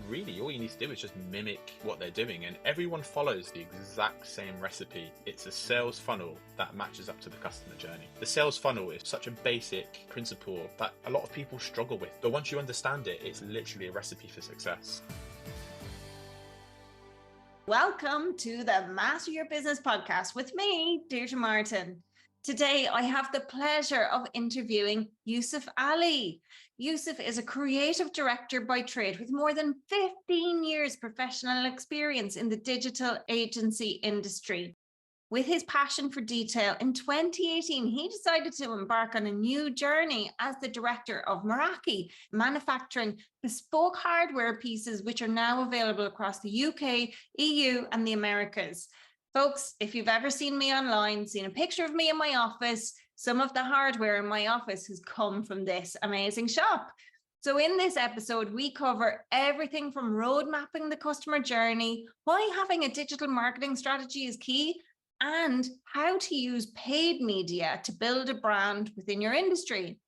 really all you need to do is just mimic what they're doing, and everyone follows the exact same recipe. It's a sales funnel that matches up to the customer journey. The sales funnel is such a basic principle that a lot of people struggle with, but once you understand it, it's literally a recipe for success. Welcome to the Master Your Business podcast with me, Deirdre Martin. Today, I have the pleasure of interviewing Youssef Ali. Youssef is a creative director by trade with more than 15 years professional experience in the digital agency industry. With his passion for detail, in 2018, he decided to embark on a new journey as the director of Meraki, manufacturing bespoke hardware pieces which are now available across the UK, EU, and the Americas. Folks, if you've ever seen me online, seen a picture of me in my office, some of the hardware in my office has come from this amazing shop. So in this episode, we cover everything from road mapping the customer journey, why having a digital marketing strategy is key, and how to use paid media to build a brand within your industry.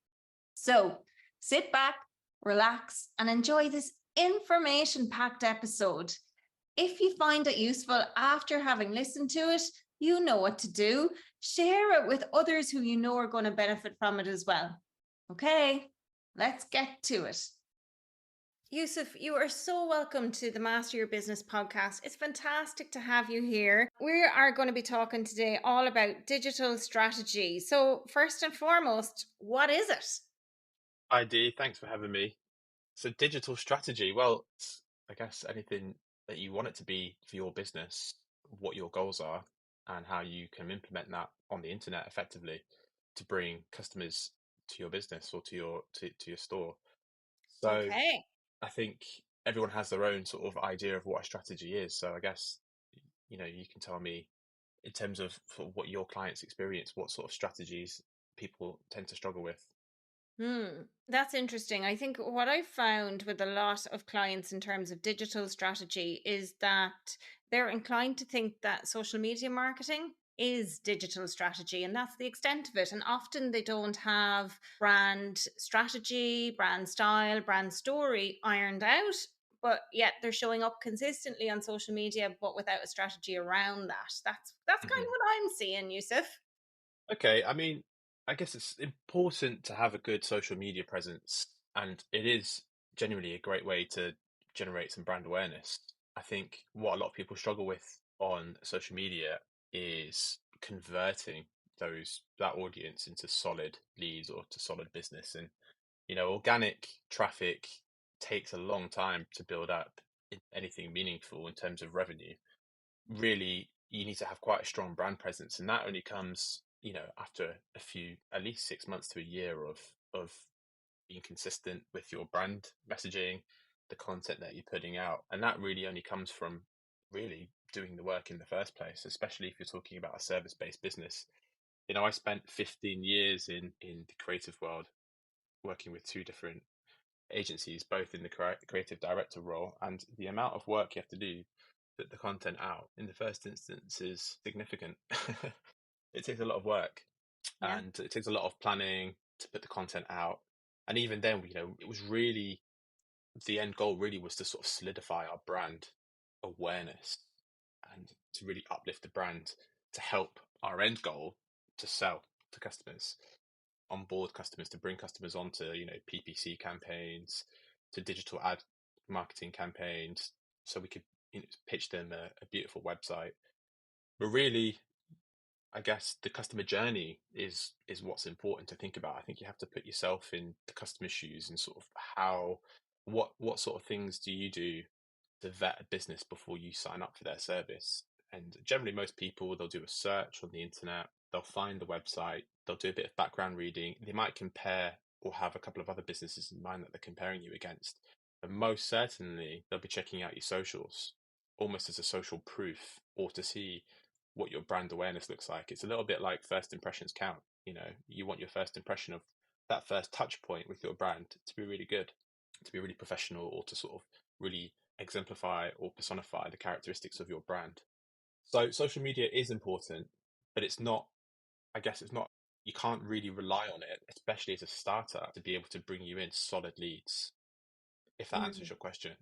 So sit back, relax, and enjoy this information-packed episode. If you find it useful after having listened to it, you know what to do. Share it with others who you know are going to benefit from it as well. Okay, let's get to it. Youssef, you are so welcome to the Master Your Business podcast. It's fantastic to have you here. We are going to be talking today all about digital strategy. So first and foremost, what is it? Hi Dee, thanks for having me. So digital strategy, well, it's, I guess anything that you want it to be for your business, what your goals are, and how you can implement that on the internet effectively to bring customers to your business or to your store. So Okay. I think everyone has their own sort of idea of what a strategy is. So I guess, you can tell me in terms of sort of what your clients experience, what sort of strategies people tend to struggle with. That's interesting. I think what I've found with a lot of clients in terms of digital strategy is that they're inclined to think that social media marketing is digital strategy, and that's the extent of it. And often they don't have brand strategy, brand style, brand story ironed out, but yet they're showing up consistently on social media, but without a strategy around that. That's kind of Mhm. what I'm seeing, Youssef. Okay, I mean, I guess it's important to have a good social media presence, and it is genuinely a great way to generate some brand awareness. I think what a lot of people struggle with on social media is converting that audience into solid leads or to solid business. And organic traffic takes a long time to build up in anything meaningful in terms of revenue. Really, you need to have quite a strong brand presence, and that only comes after at least 6 months to a year of being consistent with your brand messaging, the content that you're putting out, and that really only comes from really doing the work in the first place, especially if you're talking about a service-based business. I spent 15 years in the creative world, working with two different agencies, both in the creative director role, and the amount of work you have to do to put the content out in the first instance is significant. It takes a lot of work, Yeah. and it takes a lot of planning to put the content out. And even then, it was really, the end goal really was to sort of solidify our brand awareness and to really uplift the brand to help our end goal to sell to customers, onboard customers, to bring customers onto PPC campaigns, to digital ad marketing campaigns, so we could pitch them a beautiful website. But really, I guess the customer journey is what's important to think about. I think you have to put yourself in the customer's shoes and sort of what sort of things do you do to vet a business before you sign up for their service. And generally, most people, they'll do a search on the internet, they'll find the website, they'll do a bit of background reading, they might compare or have a couple of other businesses in mind that they're comparing you against. And most certainly, they'll be checking out your socials almost as a social proof, or to see what your brand awareness looks like. It's a little bit like first impressions count. You want your first impression of that first touch point with your brand to be really good, to be really professional, or to sort of really exemplify or personify the characteristics of your brand. So social media is important, but it's not, you can't really rely on it, especially as a startup, to be able to bring you in solid leads. if that answers Mm. your question.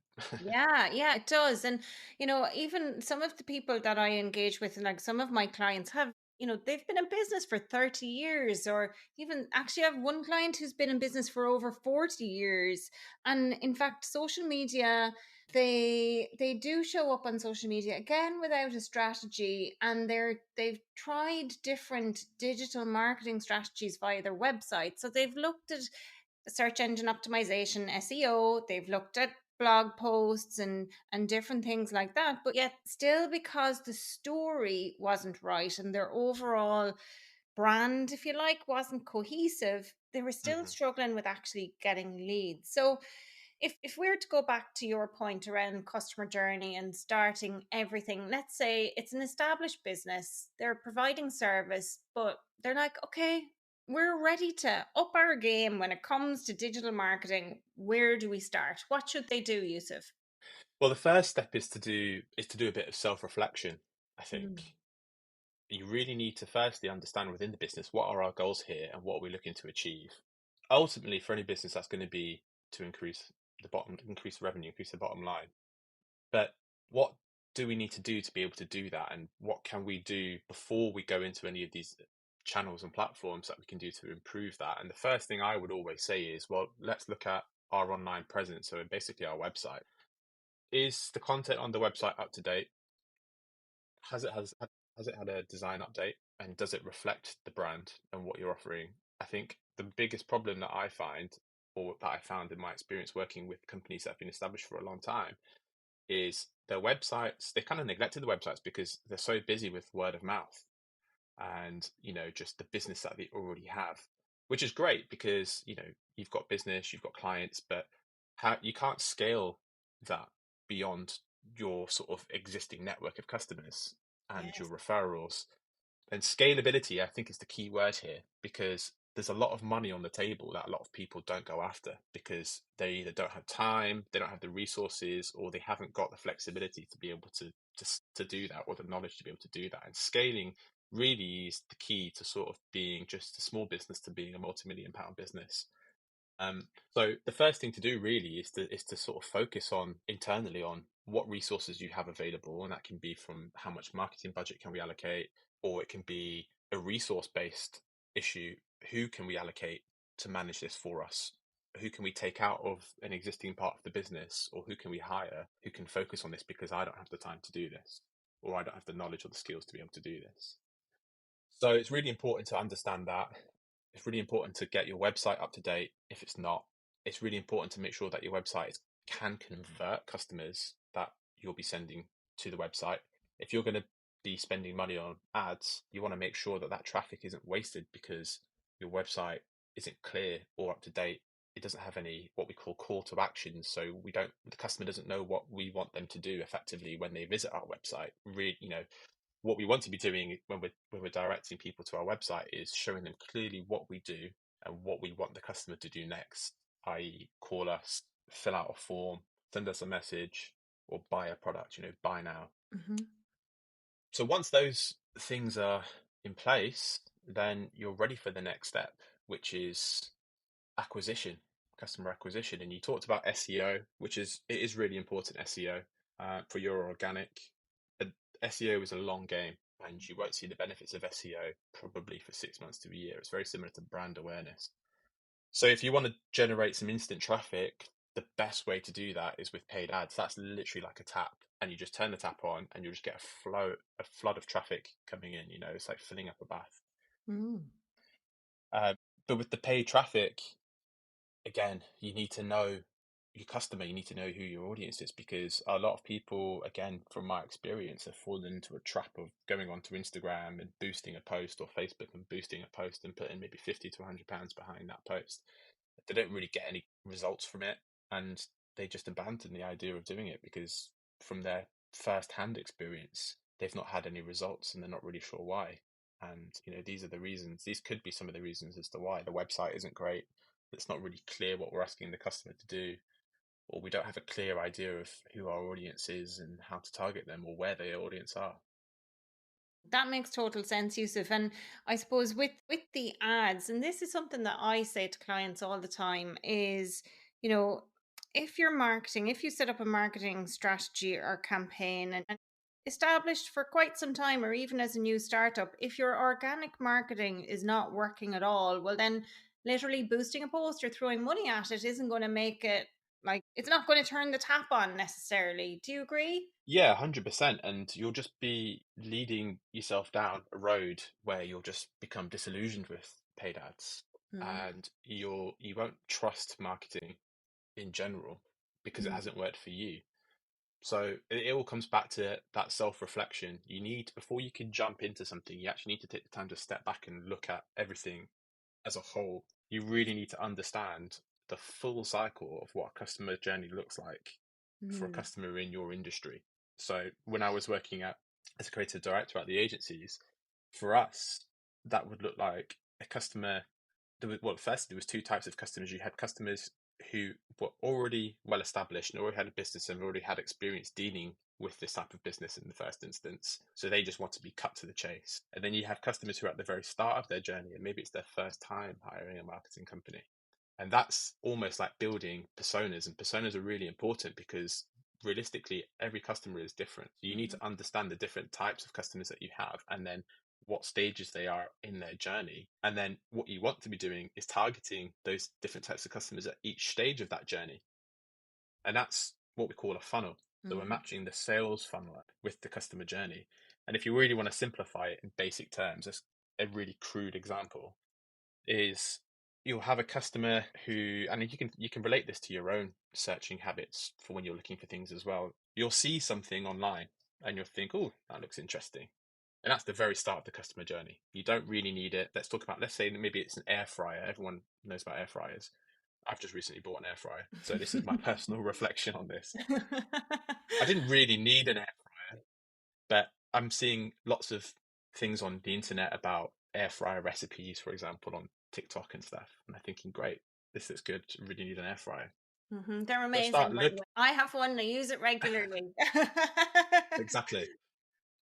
Yeah, yeah, it does. And, even some of the people that I engage with, like some of my clients have, they've been in business for 30 years, or even actually, I have one client who's been in business for over 40 years. And in fact, social media, they do show up on social media again without a strategy, and they've tried different digital marketing strategies via their website. So they've looked at search engine optimization, SEO, they've looked at blog posts and different things like that, but yet still, because the story wasn't right and their overall brand, if you like, wasn't cohesive, they were still Hmm. struggling with actually getting leads. So if we were to go back to your point around customer journey and starting everything, let's say it's an established business, they're providing service, but they're like, okay, we're ready to up our game when it comes to digital marketing. Where do we start? What should they do, Yusuf? Well, the first step is to do a bit of self-reflection. I Mm. think you really need to firstly understand within the business what are our goals here and what are we looking to achieve. Ultimately, for any business, that's going to be to increase revenue, increase the bottom line. But what do we need to do to be able to do that? And what can we do before we go into any of these channels and platforms that we can do to improve that? And the first thing I would always say is, well, let's look at our online presence. So basically our website. Is the content on the website up to date? Has it had a design update? And does it reflect the brand and what you're offering? I think the biggest problem that I find, or that I found in my experience working with companies that have been established for a long time, is their websites, they kind of neglected the websites because they're so busy with word of mouth and, just the business that they already have, which is great because, you've got business, you've got clients, but you can't scale that beyond your sort of existing network of customers and your Yes. referrals. And scalability, I think, is the key word here because there's a lot of money on the table that a lot of people don't go after because they either don't have time, they don't have the resources, or they haven't got the flexibility to be able to do that, or the knowledge to be able to do that. And scaling really is the key to sort of being just a small business to being a multi-million pound business. So the first thing to do really is to sort of focus on internally on what resources you have available, and that can be from how much marketing budget can we allocate, or it can be a resource based issue. Who can we allocate to manage this for us? Who can we take out of an existing part of the business, or who can we hire who can focus on this because I don't have the time to do this, or I don't have the knowledge or the skills to be able to do this. So it's really important to understand that. It's really important to get your website up to date. If it's not, it's really important to make sure that your website can convert customers that you'll be sending to the website. If you're going to be spending money on ads, you want to make sure that that traffic isn't wasted because your website isn't clear or up to date. It doesn't have any what we call call to action, so the customer doesn't know what we want them to do effectively when they visit our website. Really, what we want to be doing when we're directing people to our website is showing them clearly what we do and what we want the customer to do next, i.e., call us, fill out a form, send us a message, or buy a product, buy now. Hmm. So once those things are in place, then you're ready for the next step, which is acquisition, customer acquisition. And you talked about SEO, it is really important, SEO, for your organic. SEO is a long game, and you won't see the benefits of SEO probably for 6 months to a year. It's very similar to brand awareness. So if you want to generate some instant traffic, the best way to do that is with paid ads. That's literally like a tap, and you just turn the tap on, and you just get a flood of traffic coming in. It's like filling up a bath. Mm. Uh, but with the paid traffic, again, you need to know your customer, you need to know who your audience is, because a lot of people, again, from my experience, have fallen into a trap of going onto Instagram and boosting a post, or Facebook and boosting a post and putting maybe 50 to £100 behind that post. They don't really get any results from it, and they just abandon the idea of doing it because from their first hand experience, they've not had any results and they're not really sure why. And these are the reasons. These could be some of the reasons as to why the website isn't great. It's not really clear what we're asking the customer to do, or we don't have a clear idea of who our audience is and how to target them, or where their audience are. That makes total sense, Yusuf. And I suppose with the ads, and this is something that I say to clients all the time, is, you know, if you're marketing, if you set up a marketing strategy or campaign and established for quite some time, or even as a new startup, if your organic marketing is not working at all, well, then literally boosting a post or throwing money at it isn't going to make it, like, it's not going to turn the tap on necessarily. Do you agree? Yeah, 100%. And you'll just be leading yourself down a road where you'll just become disillusioned with paid ads, Mm, and you won't trust marketing in general because it mm, hasn't worked for you. So it all comes back to that self-reflection. You need, before you can jump into something, you actually need to take the time to step back and look at everything as a whole. You really need to understand the full cycle of what a customer journey looks like for a mm, customer in your industry. So when I was working as a creative director at the agencies, for us, that would look like a customer. First, there was two types of customers. You had customers who were already well established and already had a business and already had experience dealing with this type of business in the first instance. So they just want to be cut to the chase. And then you have customers who are at the very start of their journey and maybe it's their first time hiring a marketing company. And that's almost like building personas. And personas are really important because realistically, every customer is different. So you need mm, to understand the different types of customers that you have and then what stages they are in their journey. And then what you want to be doing is targeting those different types of customers at each stage of that journey. And that's what we call a funnel. So we're mm, matching the sales funnel with the customer journey. And if you really want to simplify it in basic terms, as a really crude example is you'll have a customer who, and you can relate this to your own searching habits for when you're looking for things as well. You'll see something online and you'll think, oh, that looks interesting. And that's the very start of the customer journey. You don't really need it. Let's say maybe it's an air fryer. Everyone knows about air fryers. I've just recently bought an air fryer. So this is my personal reflection on this. I didn't really need an air fryer, but I'm seeing lots of things on the internet about air fryer recipes, for example, on TikTok and stuff. And I'm thinking, great, this is good. I really need an air fryer. They're So I start amazing, by the look way. I have one, I use it regularly. exactly.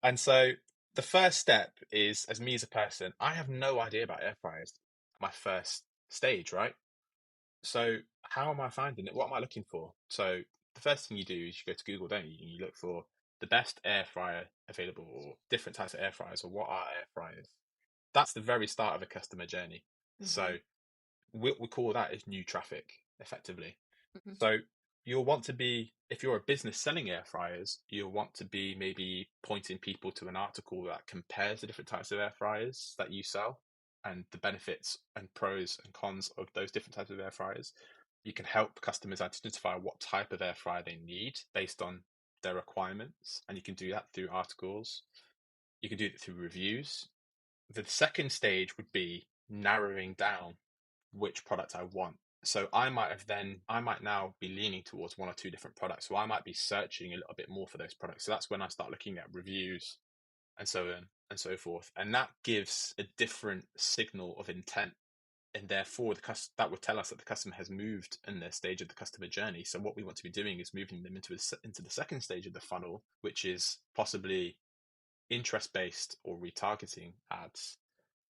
And so the first step is, as me as a person, I have no idea about air fryers. My first stage, right? So how am I finding it? What am I looking for? So the first thing you do is you go to Google, don't you? And you look for the best air fryer available or different types of air fryers or what are air fryers. That's the very start of a customer journey. Hmm. So we call that is new traffic effectively. Hmm. So you'll want to be, if you're a business selling air fryers, you'll want to be maybe pointing people to an article that compares the different types of air fryers that you sell and the benefits and pros and cons of those different types of air fryers. You can help customers identify what type of air fryer they need based on their requirements. And you can do that through articles. You can do it through reviews. The second stage would be narrowing down which product I want. So I might now be leaning towards one or two different products. So I might be searching a little bit more for those products. So that's when I start looking at reviews and so on and so forth. And that gives a different signal of intent. And therefore, that would tell us that the customer has moved in their stage of the customer journey. So what we want to be doing is moving them into the second stage of the funnel, which is possibly interest based or retargeting ads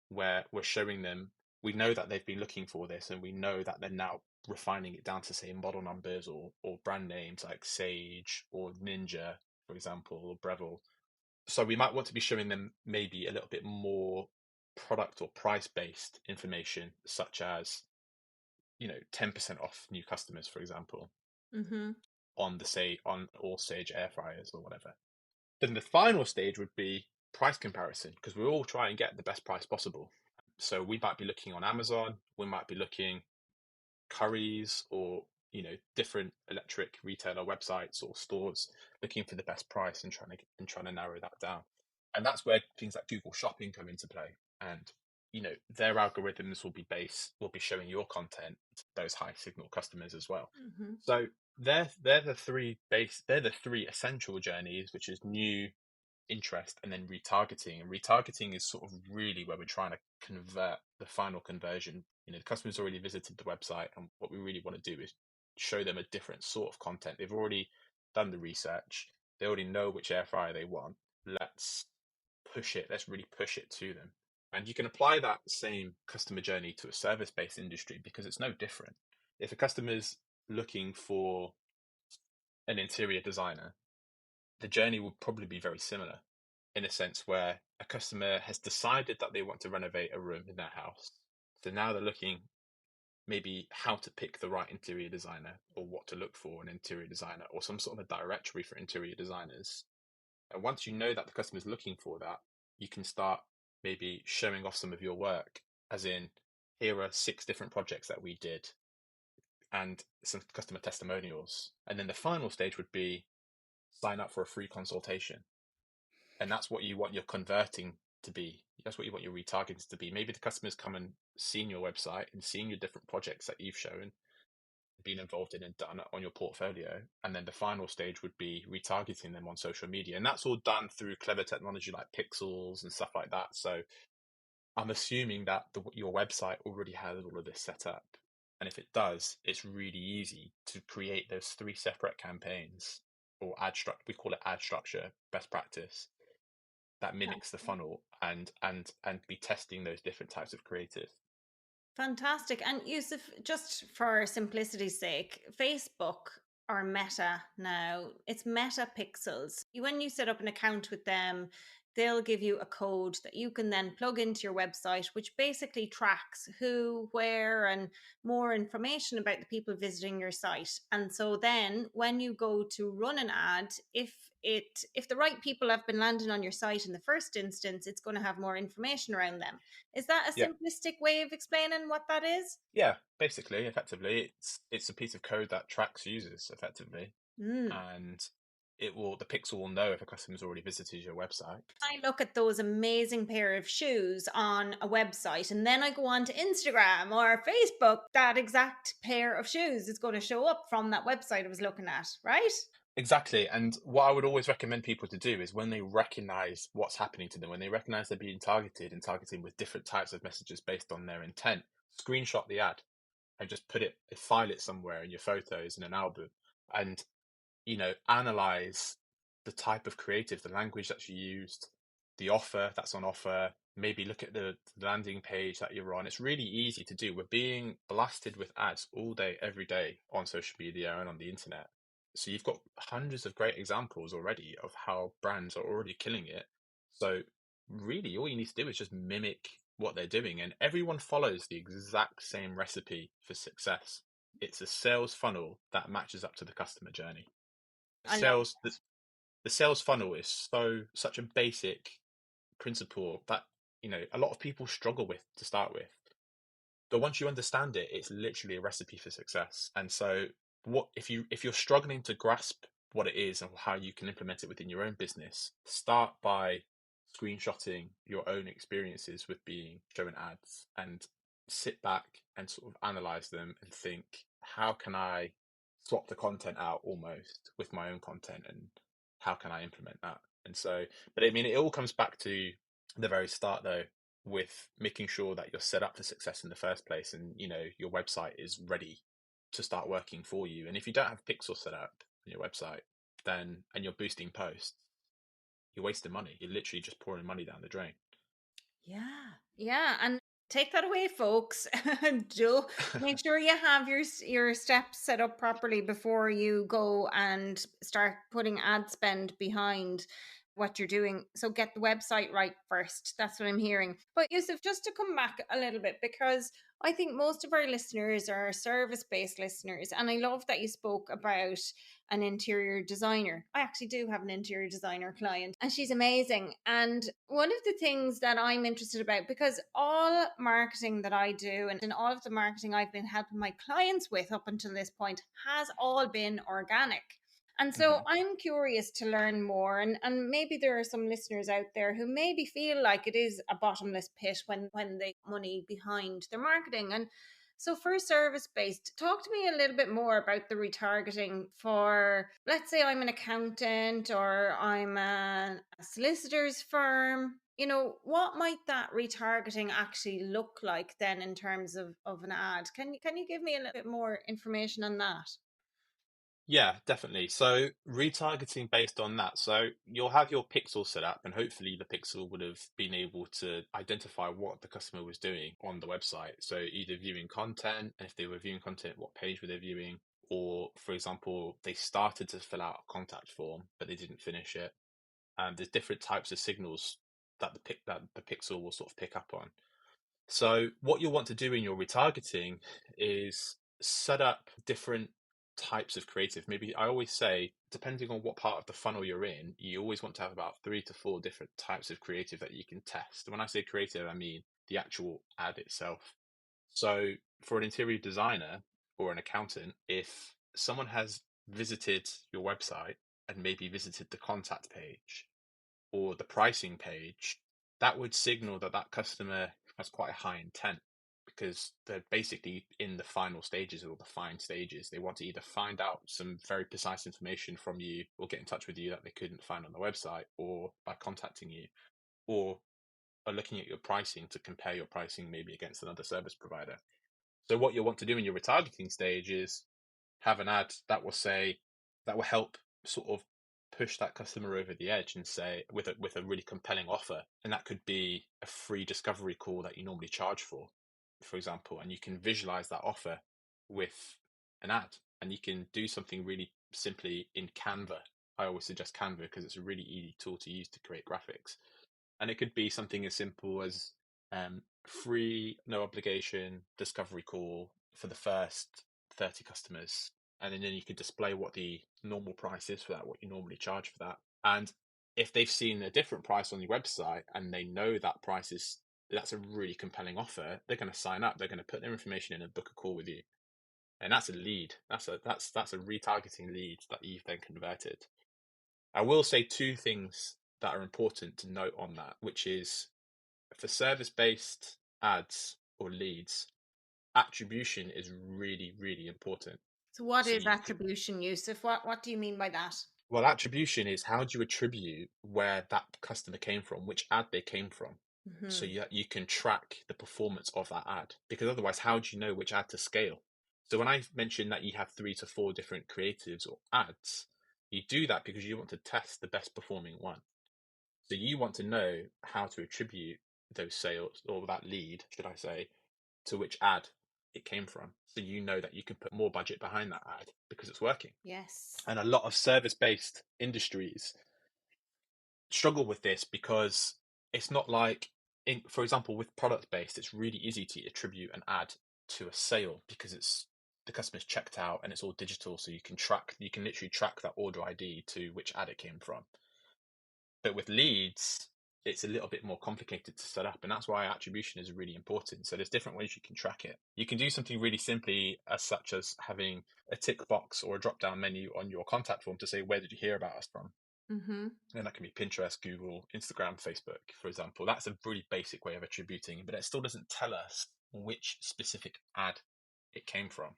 where we're showing them, we know that they've been looking for this and we know that they're now refining it down to say model numbers or brand names like Sage or Ninja, for example, or Breville. So we might want to be showing them maybe a little bit more product or price based information, such as, 10% off new customers, for example, Hmm. on all Sage air fryers or whatever. Then the final stage would be price comparison because we all try and get the best price possible. So we might be looking on Amazon, we might be looking Currys or different electric retailer websites or stores looking for the best price and trying to narrow that down. And that's where things like Google Shopping come into play. And their algorithms will be showing your content to those high signal customers as well. Hmm. So they're the three essential journeys, which is new, interest, and then retargeting. And retargeting is sort of really where we're trying to convert the final conversion. The customer's already visited the website, and what we really want to do is show them a different sort of content. They've already done the research, they already know which air fryer they want. Let's let's really push it to them. And you can apply that same customer journey to a service based industry because it's no different. If a customer's looking for an interior designer, the journey will probably be very similar in a sense where a customer has decided that they want to renovate a room in their house. So now they're looking maybe how to pick the right interior designer or what to look for in an interior designer or some sort of a directory for interior designers. And once you know that the customer is looking for that, you can start maybe showing off some of your work, as in, here are 6 different projects that we did and some customer testimonials. And then the final stage would be sign up for a free consultation. And that's what you want your converting to be. That's what you want your retargeting to be. Maybe the customers come and seen your website and seen your different projects that you've shown, been involved in and done on your portfolio. And then the final stage would be retargeting them on social media. And that's all done through clever technology like pixels and stuff like that. So I'm assuming that your website already has all of this set up. And if it does, it's really easy to create those 3 separate campaigns or ad structure. We call it ad structure, best practice, that mimics the funnel and be testing those different types of creative. Fantastic. And Yusuf, just for simplicity's sake, Facebook or Meta now, it's Meta Pixels. When you set up an account with them, they'll give you a code that you can then plug into your website, which basically tracks who, where, and more information about the people visiting your site. And so then when you go to run an ad, if the right people have been landing on your site in the first instance, it's going to have more information around them. Is that a Yeah. simplistic way of explaining what that is? Yeah, basically, effectively, it's a piece of code that tracks users effectively, Mm. and the pixel will know if a customer's already visited your website. I look at those amazing pair of shoes on a website and then I go on to Instagram or Facebook, that exact pair of shoes is going to show up from that website I was looking at, right? Exactly. And what I would always recommend people to do is when they recognize what's happening to them, when they recognize they're being targeted and targeting with different types of messages based on their intent, screenshot the ad and just file it somewhere in your photos in an album and, analyze the type of creative, the language that's used, the offer that's on offer, maybe look at the landing page that you're on. It's really easy to do. We're being blasted with ads all day, every day on social media and on the internet. So you've got hundreds of great examples already of how brands are already killing it. So really all you need to do is just mimic what they're doing, and everyone follows the exact same recipe for success. It's a sales funnel that matches up to the customer journey. I love Sales the sales funnel is such a basic principle that a lot of people struggle with to start with, but once you understand it, it's literally a recipe for success. And so what if you're struggling to grasp what it is and how you can implement it within your own business, start by screenshotting your own experiences with being shown ads and sit back and sort of analyze them and think, how can I swap the content out almost with my own content, and how can I implement that? And so, but I mean, it all comes back to the very start though, with making sure that you're set up for success in the first place, and your website is ready to start working for you. And if you don't have pixels set up on your website, then and you're boosting posts, you're wasting money. You're literally just pouring money down the drain. Yeah, yeah, and take that away, folks. Do make sure you have your steps set up properly before you go and start putting ad spend behind what you're doing. So get the website right first. That's what I'm hearing. But Yusuf, just to come back a little bit, because I think most of our listeners are service-based listeners, and I love that you spoke about an interior designer. I actually do have an interior designer client and she's amazing. And one of the things that I'm interested about, because all marketing that I do and all of the marketing I've been helping my clients with up until this point has all been organic. And so Hmm. I'm curious to learn more. And maybe there are some listeners out there who maybe feel like it is a bottomless pit when they put money behind their marketing. And so for service based, talk to me a little bit more about the retargeting for, let's say I'm an accountant or I'm a solicitor's firm. What might that retargeting actually look like then in terms of an ad? Can you give me a little bit more information on that? Yeah, definitely. So retargeting based on that. So you'll have your pixel set up, and hopefully the pixel would have been able to identify what the customer was doing on the website. So either viewing content, and if they were viewing content, what page were they viewing, or for example, they started to fill out a contact form, but they didn't finish it. There's different types of signals that the pixel will sort of pick up on. So what you'll want to do in your retargeting is set up different types of creative. Maybe I always say, depending on what part of the funnel you're in, you always want to have about 3 to 4 different types of creative that you can test. When I say creative, I mean the actual ad itself. So for an interior designer or an accountant, if someone has visited your website and maybe visited the contact page or the pricing page, that would signal that that customer has quite a high intent because they're basically in the final stages or the fine stages. They want to either find out some very precise information from you or get in touch with you that they couldn't find on the website or by contacting you, or are looking at your pricing to compare your pricing maybe against another service provider. So what you'll want to do in your retargeting stage is have an ad that will say, that will help sort of push that customer over the edge and say with a really compelling offer. And that could be a free discovery call that you normally charge for example, and you can visualize that offer with an ad, and you can do something really simply in Canva. I always suggest Canva because it's a really easy tool to use to create graphics. And it could be something as simple as free, no obligation discovery call for the first 30 customers. And then you can display what the normal price is for that, what you normally charge for that. And if they've seen a different price on your website and they know that price is, that's a really compelling offer, they're going to sign up. They're going to put their information in and book a call with you. And that's a lead. That's a retargeting lead that you've then converted. I will say 2 things that are important to note on that, which is for service-based ads or leads, attribution is really, really important. So what So is you can, attribution, Yusuf? What do you mean by that? well, attribution is how do you attribute where that customer came from, which ad they came from. So Hmm. you can track the performance of that ad, because otherwise, how do you know which ad to scale? So when I mentioned that you have 3 to 4 different creatives or ads, you do that because you want to test the best performing one. So you want to know how to attribute those sales or that lead, should I say, to which ad it came from. So you know that you can put more budget behind that ad because it's working. Yes. And a lot of service based industries struggle with this because it's not like, for example, with product based, it's really easy to attribute an ad to a sale because it's the customer's checked out and it's all digital. So you can literally track that order ID to which ad it came from. But with leads, it's a little bit more complicated to set up, and that's why attribution is really important. So there's different ways you can track it. You can do something really simply, as such as having a tick box or a drop down menu on your contact form to say, where did you hear about us from? Mm-hmm. And that can be Pinterest, Google, Instagram, Facebook, for example. That's a really basic way of attributing, but it still doesn't tell us which specific ad it came from.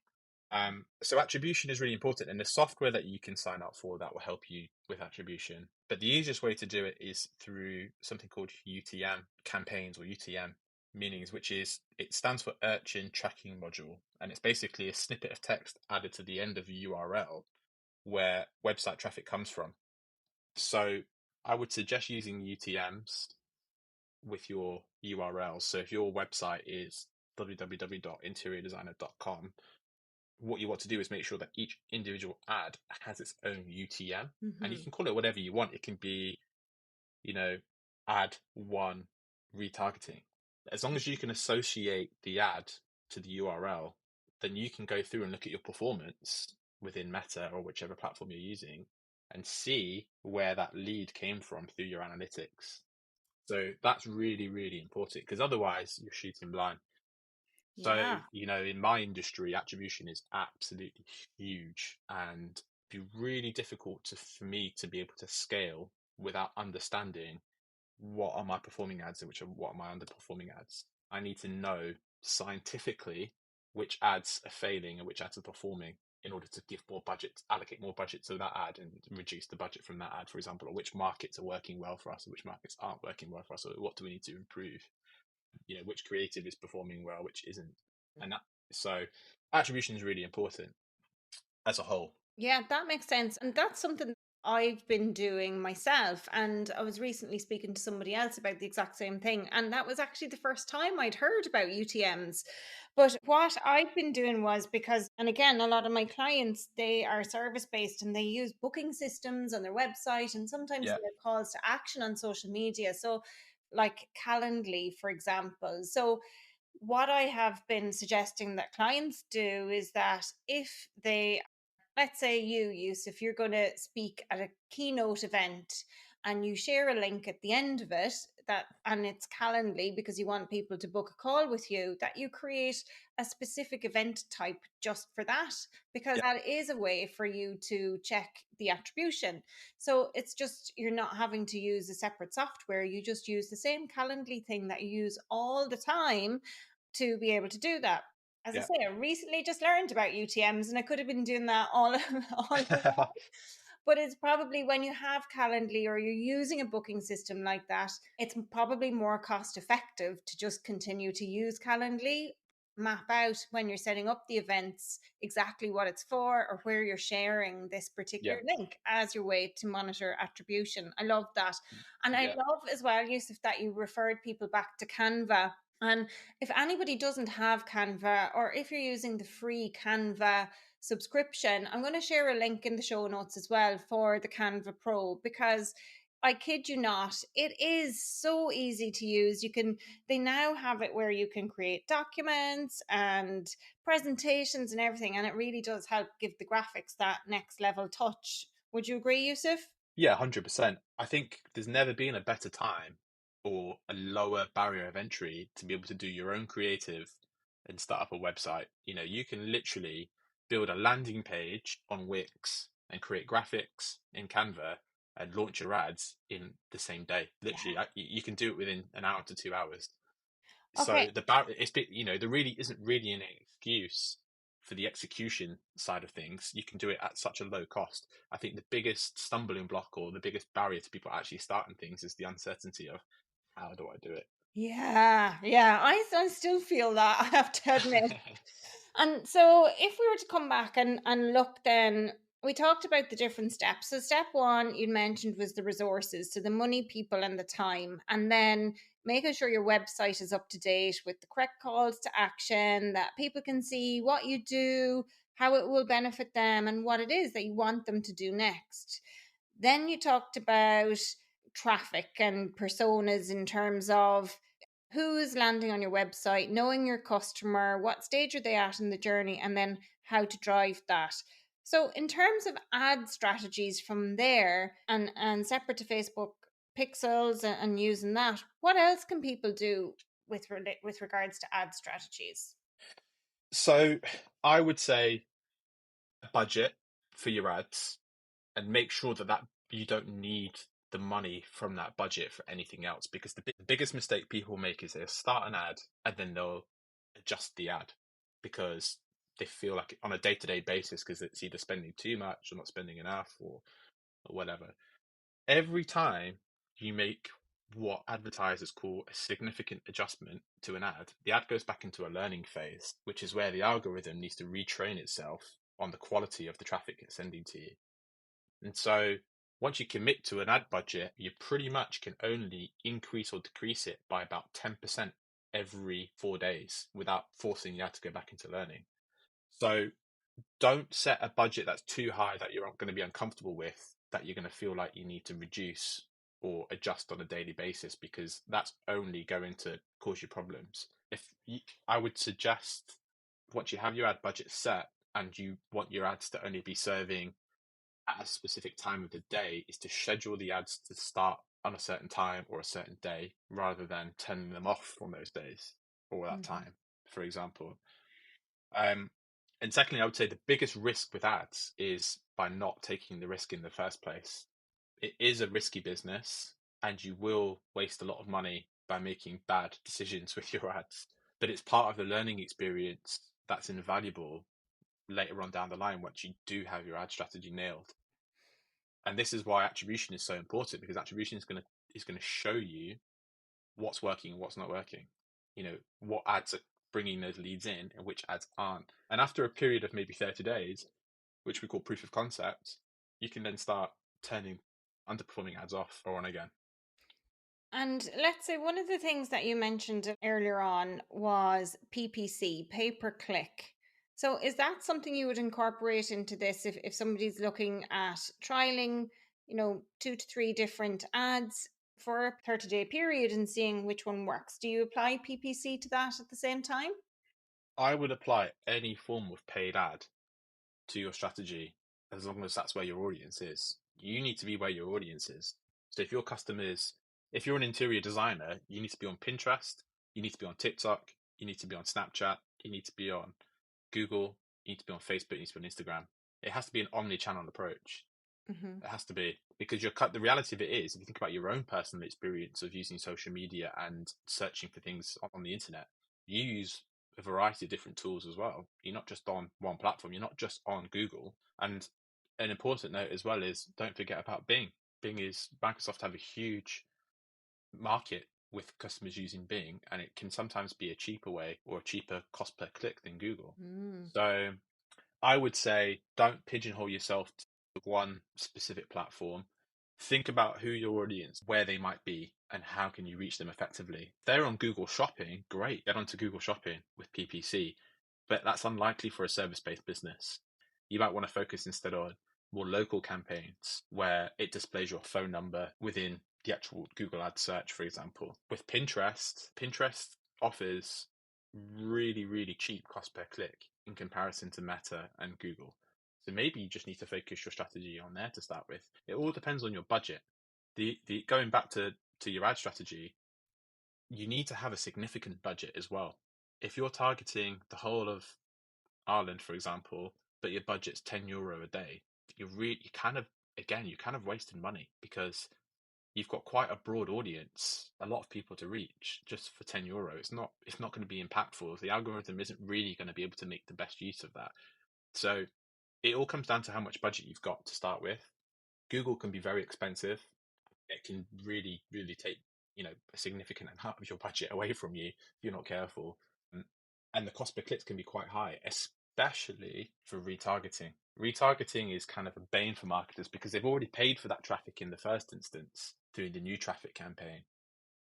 So attribution is really important, and the software that you can sign up for that will help you with attribution. But the easiest way to do it is through something called UTM campaigns or UTM meanings, which is it stands for Urchin Tracking Module, and it's basically a snippet of text added to the end of a URL where website traffic comes from. So I would suggest using UTMs with your URLs. So if your website is www.interiordesigner.com, what you want to do is make sure that each individual ad has its own UTM, and you Mm-hmm. can call it whatever you want. It can be, you know, ad one retargeting. As long as you can associate the ad to the URL, then you can go through and look at your performance within Meta or whichever platform you're using and see where that lead came from through your analytics. So that's really, really important because otherwise you're shooting blind. So, Yeah. in my industry, attribution is absolutely huge and it'd be really difficult for me to be able to scale without understanding what are my performing ads and what are my underperforming ads. I need to know scientifically which ads are failing and which ads are performing in order to give more budget, allocate more budget to that ad and reduce the budget from that ad, for example, or which markets are working well for us or which markets aren't working well for us, or what do we need to improve? Which creative is performing well, which isn't. And so attribution is really important as a whole. Yeah, that makes sense. And that's something I've been doing myself. And I was recently speaking to somebody else about the exact same thing. And that was actually the first time I'd heard about UTMs. But what I've been doing was because, and again, a lot of my clients, they are service based and they use booking systems on their website. And sometimes Yeah, they have calls to action on social media. So, like Calendly, for example. So, what I have been suggesting that clients do is that if they, let's say you, Yusuf, you're going to speak at a keynote event and you share a link at the end of it that, and it's Calendly because you want people to book a call with you, that you create a specific event type just for that, because yeah, that is a way for you to check the attribution. So it's just, you're not having to use a separate software. You just use the same Calendly thing that you use all the time to be able to do that. As I yeah. say, I recently just learned about UTMs and I could have been doing that all, all along. But it's probably when you have Calendly or you're using a booking system like that, it's probably more cost effective to just continue to use Calendly. Map out when you're setting up the events exactly what it's for or where you're sharing this Yeah, particular link as your way to monitor attribution. I love that. And I yeah, love as well, Yusuf, that you referred people back to Canva. And if anybody doesn't have Canva, or if you're using the free Canva subscription, I'm going to share a link in the show notes as well for the Canva Pro, because I kid you not, it is so easy to use. You can, they now have it where you can create documents and presentations and everything, and it really does help give the graphics that next level touch. Would you agree, Yusuf? yeah, 100%. I think there's never been a better time or a lower barrier of entry to be able to do your own creative and start up a website. You can literally build a landing page on Wix and create graphics in Canva and launch your ads in the same day. Literally, you can do it within an hour to 2 hours. Okay. So the bar it's bit, there really isn't really an excuse for the execution side of things. You can do it at such a low cost. I think the biggest stumbling block or the biggest barrier to people actually starting things is the uncertainty of how do I do it. Yeah, yeah, I still feel that, I have to admit. And so if we were to come back and look then, we talked about the different steps. So step one you mentioned was the resources, so the money, people, and the time. And then making sure your website is up to date with the correct calls to action, that people can see what you do, how it will benefit them, and what it is that you want them to do next. Then you talked about traffic and personas in terms of who's landing on your website, knowing your customer, what stage are they at in the journey, and then how to drive that. So, in terms of ad strategies from there and separate to Facebook pixels and using that, what else can people do with regards to ad strategies? So I would say a budget for your ads and make sure that you don't need the money from that budget for anything else, because the biggest mistake people make is they'll start an ad and then they'll adjust the ad because they feel like on a day-to-day basis, because it's either spending too much or not spending enough or whatever. Every time you make what advertisers call a significant adjustment to an ad, the ad goes back into a learning phase, which is where the algorithm needs to retrain itself on the quality of the traffic it's sending to you. And so once you commit to an ad budget, you pretty much can only increase or decrease it by about 10% every 4 days without forcing the ad to go back into learning. So don't set a budget that's too high that you're going to be uncomfortable with, that you're going to feel like you need to reduce or adjust on a daily basis, because that's only going to cause you problems. I would suggest, once you have your ad budget set and you want your ads to only be serving at a specific time of the day, is to schedule the ads to start on a certain time or a certain day rather than turning them off on those days or that Mhm. time, for example. Um, and secondly, I would say the biggest risk with ads is by not taking the risk in the first place. It is a risky business and you will waste a lot of money by making bad decisions with your ads. But it's part of the learning experience that's invaluable later on down the line once you do have your ad strategy nailed. And this is why attribution is so important, because attribution is going to show you what's working and what's not working. What ads are bringing those leads in and which ads aren't. And after a period of maybe 30 days, which we call proof of concept, you can then start turning underperforming ads off or on again. And let's say one of the things that you mentioned earlier on was PPC, pay per click. So is that something you would incorporate into this if somebody's looking at trialing, 2 to 3 different ads for a 30-day period and seeing which one works? Do you apply PPC to that at the same time? I would apply any form of paid ad to your strategy as long as that's where your audience is. You need to be where your audience is. So if you're an interior designer, you need to be on Pinterest, you need to be on TikTok, you need to be on Snapchat, you need to be on Google, you need to be on Facebook, you need to be on Instagram. It has to be an omni-channel approach. Mm-hmm. It has to be because the reality of it is, if you think about your own personal experience of using social media and searching for things on the internet, you use a variety of different tools as well. You're not just on one platform. You're not just on Google. And an important note as well is don't forget about Bing. Microsoft have a huge market with customers using Bing, and it can sometimes be a cheaper way or a cheaper cost per click than Google. Mm. So I would say don't pigeonhole yourself to one specific platform. Think about who your audience, where they might be, and how can you reach them effectively. If they're on Google Shopping, great, get onto Google Shopping with PPC, but that's unlikely for a service-based business. You might want to focus instead on more local campaigns where it displays your phone number within the actual Google Ad search, for example. With Pinterest offers really, really cheap cost per click in comparison to Meta and Google. So maybe you just need to focus your strategy on there to start with. It all depends on your budget. The going back to your ad strategy, you need to have a significant budget as well. If you're targeting the whole of Ireland, for example, but your budget's €10 a day, you're kind of wasting money because you've got quite a broad audience, a lot of people to reach just for €10. It's not going to be impactful. The algorithm isn't really going to be able to make the best use of that. So it all comes down to how much budget you've got to start with. Google can be very expensive. It can really, really take, a significant amount of your budget away from you if you're not careful. Um, And the cost per click can be quite high, especially for retargeting. Retargeting is kind of a bane for marketers because they've already paid for that traffic in the first instance through the new traffic campaign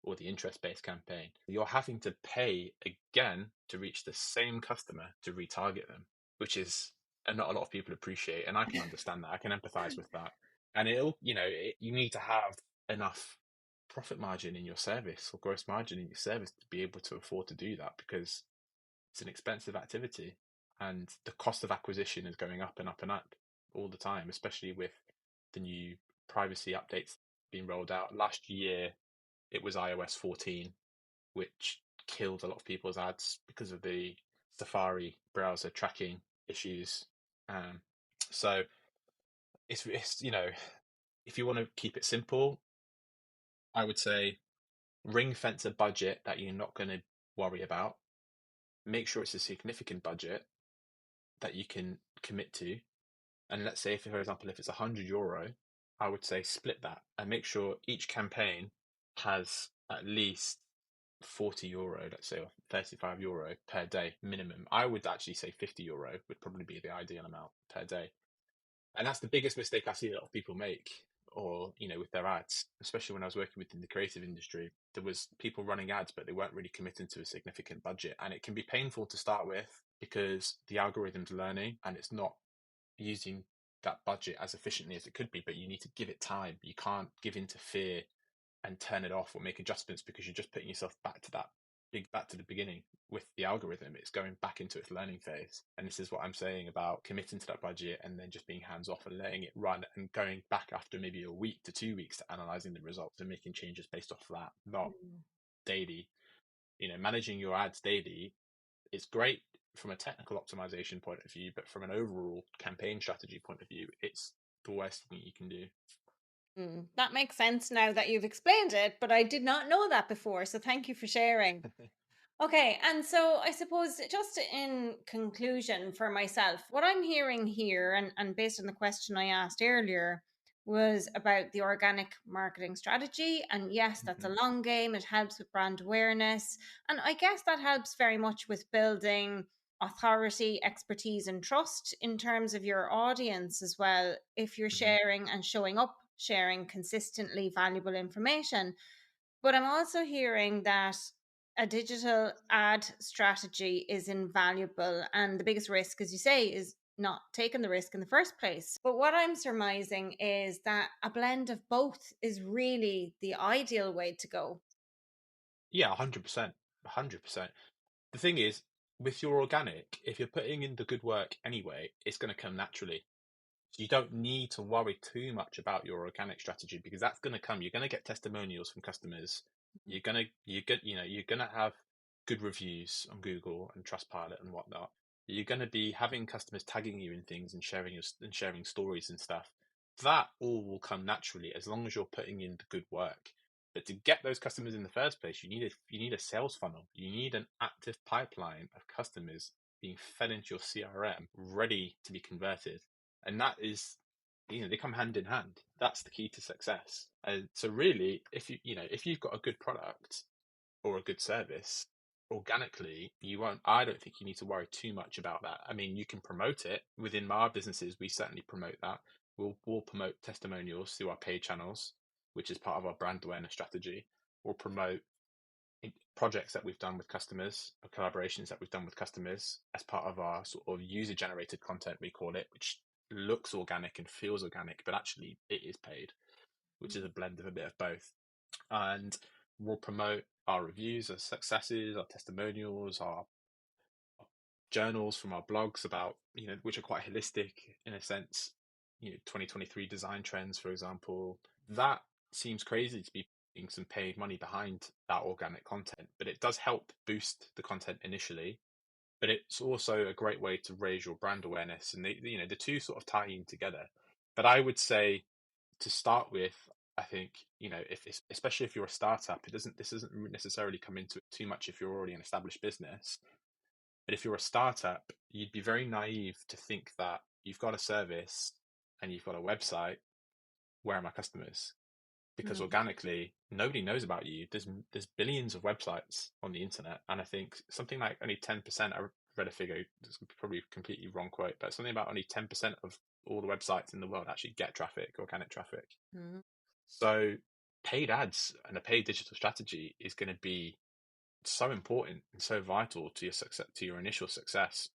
or the interest-based campaign. You're having to pay again to reach the same customer to retarget them, which is not a lot of people appreciate, and I can understand that. I can empathize with that. And you need to have enough profit margin in your service or gross margin in your service to be able to afford to do that because it's an expensive activity and the cost of acquisition is going up and up and up all the time, especially with the new privacy updates being rolled out. Last year, it was iOS 14, which killed a lot of people's ads because of the Safari browser tracking issues. So it's if you want to keep it simple, I would say ring fence a budget that you're not going to worry about. Make sure it's a significant budget that you can commit to. And let's say, for example, if it's €100, I would say split that and make sure each campaign has at least €40, let's say, or €35 per day minimum. I would actually say €50 would probably be the ideal amount per day. And that's the biggest mistake I see a lot of people make, or with their ads, especially when I was working within the creative industry. There was people running ads, but they weren't really committing to a significant budget, and it can be painful to start with because the algorithm's learning and it's not using that budget as efficiently as it could be. But you need to give it time. You can't give in to fear and turn it off or make adjustments because you're just putting yourself back to the beginning with the algorithm. It's going back into its learning phase. And this is what I'm saying about committing to that budget and then just being hands off and letting it run and going back after maybe a week to 2 weeks to analyzing the results and making changes based off of that, not daily. Managing your ads daily is great from a technical optimization point of view, but from an overall campaign strategy point of view, it's the worst thing you can do. That makes sense now that you've explained it, but I did not know that before. So thank you for sharing. Okay, and so I suppose just in conclusion for myself, what I'm hearing here, and based on the question I asked earlier, was about the organic marketing strategy. And yes, that's a long game. It helps with brand awareness. And I guess that helps very much with building authority, expertise, and trust in terms of your audience as well, if you're sharing and showing up sharing consistently valuable information. But I'm also hearing that a digital ad strategy is invaluable. And the biggest risk, as you say, is not taking the risk in the first place. But what I'm surmising is that a blend of both is really the ideal way to go. Yeah, 100%. 100%. The thing is, with your organic, if you're putting in the good work anyway, it's going to come naturally. So you don't need to worry too much about your organic strategy because that's going to come. You're going to get testimonials from customers. You're gonna have good reviews on Google and Trustpilot and whatnot. You're going to be having customers tagging you in things and sharing stories and stuff. That all will come naturally as long as you're putting in the good work. But to get those customers in the first place, you need a sales funnel. You need an active pipeline of customers being fed into your CRM, ready to be converted, and that is, they come hand in hand. That's the key to success. And so really, if you've got a good product or a good service, organically, you won't I don't think you need to worry too much about that. I mean, you can promote it within our businesses. We certainly promote that. We'll promote testimonials through our paid channels, which is part of our brand awareness strategy. We'll promote projects that we've done with customers, or collaborations that we've done with customers as part of our sort of user generated content, we call it, which looks organic and feels organic, but actually it is paid, which is a blend of a bit of both. And we'll promote our reviews, our successes, our testimonials, our journals from our blogs about, which are quite holistic in a sense, 2023 design trends, for example. That seems crazy to be putting some paid money behind that organic content, but it does help boost the content initially. But it's also a great way to raise your brand awareness, and the two sort of tie in together. But I would say to start with, I think, if especially if you're a startup, this doesn't necessarily come into it too much if you're already an established business. But if you're a startup, you'd be very naive to think that you've got a service and you've got a website. Where are my customers? Because Mm. organically, nobody knows about you. There's billions of websites on the internet, and I think something like only 10%. I read a figure. It's probably a completely wrong quote, but something about only 10% of all the websites in the world actually get traffic, organic traffic. Mm. So paid ads and a paid digital strategy is going to be so important and so vital to your success, to your initial success.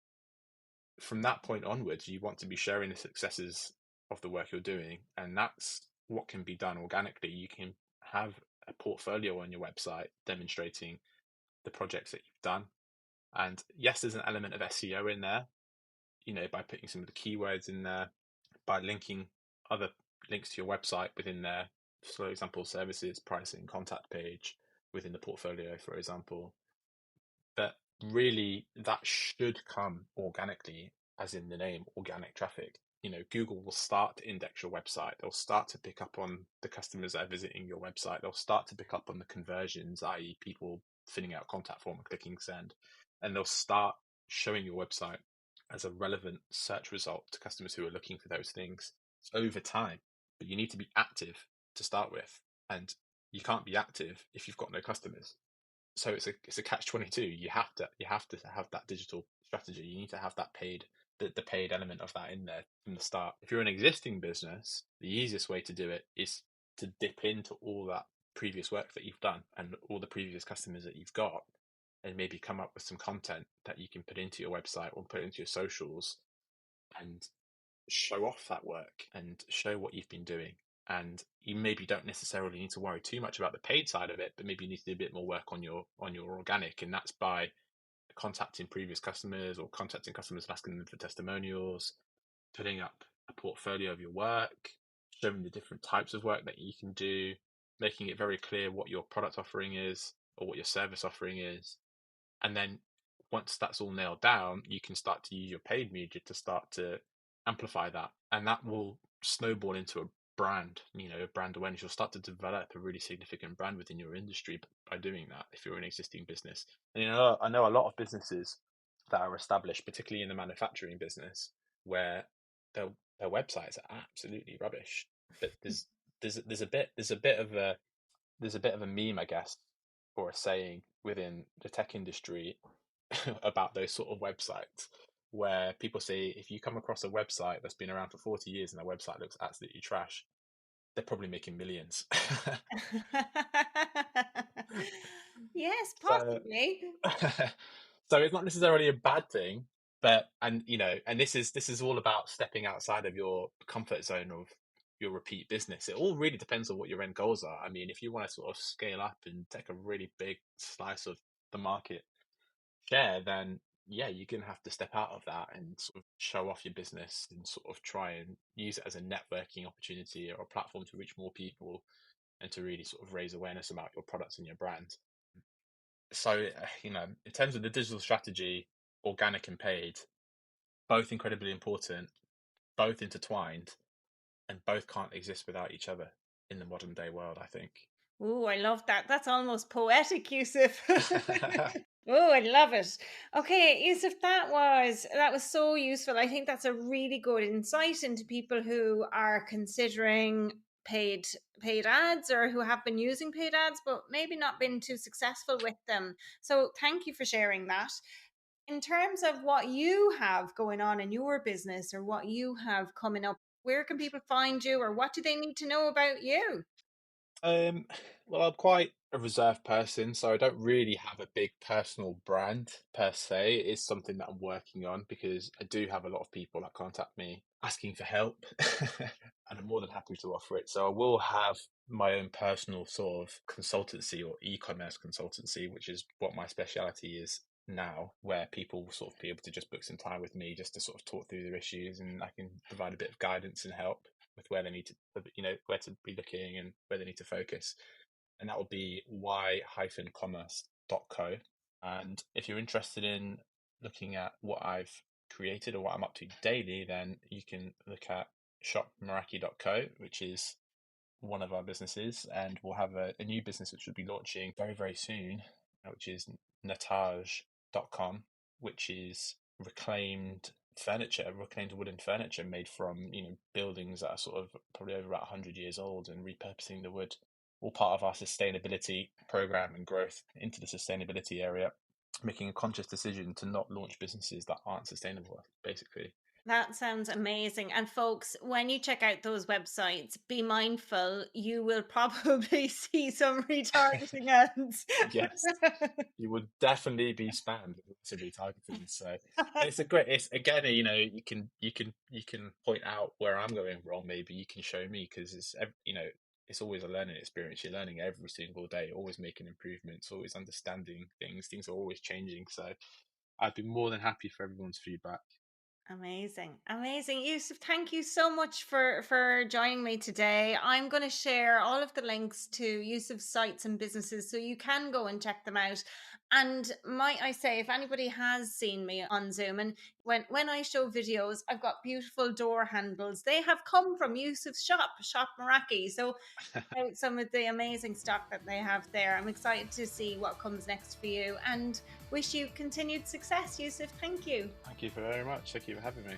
From that point onwards, you want to be sharing the successes of the work you're doing, and that's what can be done organically. You can have a portfolio on your website demonstrating the projects that you've done. And yes, there's an element of SEO in there, by putting some of the keywords in there, by linking other links to your website within there. For example, services, pricing, contact page within the portfolio, for example. But really, that should come organically, as in the name, organic traffic. Google will start to index your website. They'll start to pick up on the customers that are visiting your website. They'll start to pick up on the conversions, i.e., people filling out a contact form and clicking send. And they'll start showing your website as a relevant search result to customers who are looking for those things over time. But you need to be active to start with. And you can't be active if you've got no customers. So it's a catch-22. You have to have that digital strategy. You need to have that the paid element of that in there from the start. If you're an existing business, the easiest way to do it is to dip into all that previous work that you've done and all the previous customers that you've got, and maybe come up with some content that you can put into your website or put into your socials and show off that work and show what you've been doing. And you maybe don't necessarily need to worry too much about the paid side of it, but maybe you need to do a bit more work on your organic, and that's by contacting previous customers or contacting customers and asking them for testimonials, putting up a portfolio of your work, showing the different types of work that you can do, making it very clear what your product offering is or what your service offering is. And then once that's all nailed down, you can start to use your paid media to start to amplify that. And that will snowball into a brand, a brand awareness. You'll start to develop a really significant brand within your industry by doing that if you're an existing business. And I know a lot of businesses that are established, particularly in the manufacturing business, where their their websites are absolutely rubbish. But there's a bit of a meme, I guess, or a saying within the tech industry about those sort of websites where people say if you come across a website that's been around for 40 years and their website looks absolutely trash, they're probably making millions. Yes, So possibly. so it's not necessarily a bad thing, but and and this is all about stepping outside of your comfort zone of your repeat business. It all really depends on what your end goals are. I mean, if you want to sort of scale up and take a really big slice of the market share, then yeah, you're gonna have to step out of that and sort of show off your business and sort of try and use it as a networking opportunity or a platform to reach more people and to really sort of raise awareness about your products and your brand. So, in terms of the digital strategy, organic and paid, both incredibly important, both intertwined, and both can't exist without each other in the modern day world, I think. Oh, I love that. That's almost poetic, Yusuf. Oh, I love it. Okay, Yusuf, that was so useful. I think that's a really good insight into people who are considering paid ads or who have been using paid ads but maybe not been too successful with them. So thank you for sharing that. In terms of what you have going on in your business or what you have coming up, where can people find you or what do they need to know about you? Um, well, I'm quite a reserved person, so I don't really have a big personal brand per se. It's something that I'm working on because I do have a lot of people that contact me asking for help, and I'm more than happy to offer it. So I will have my own personal sort of consultancy or e-commerce consultancy, which is what my speciality is now, where people will sort of be able to just book some time with me just to sort of talk through their issues, and I can provide a bit of guidance and help with where they need to, where to be looking and where they need to focus. And that will be y-commerce.co. And if you're interested in looking at what I've created or what I'm up to daily, then you can look at shopmeraki.co, which is one of our businesses. And we'll have a new business which will be launching very, very soon, which is natage.com, which is reclaimed wooden furniture made from buildings that are sort of probably over about 100 years old, and repurposing the wood, all part of our sustainability program and growth into the sustainability area, making a conscious decision to not launch businesses that aren't sustainable, basically. That sounds amazing. And folks, when you check out those websites, be mindful, you will probably see some retargeting ads. Yes, you would definitely be spammed if it's retargeting. So, and it's again, you can point out where I'm going wrong. Maybe you can show me, because it's always a learning experience. You're learning every single day, always making improvements, always understanding things. Things are always changing. So I'd be more than happy for everyone's feedback. Amazing. Amazing. Yusuf, thank you so much for joining me today. I'm going to share all of the links to Yusuf's sites and businesses so you can go and check them out. And might I say, if anybody has seen me on Zoom, and when I show videos, I've got beautiful door handles. They have come from Yusuf's shop Meraki. So out some of the amazing stock that they have there. I'm excited to see what comes next for you and wish you continued success, Yusuf. Thank you. Thank you very much. Thank you for having me.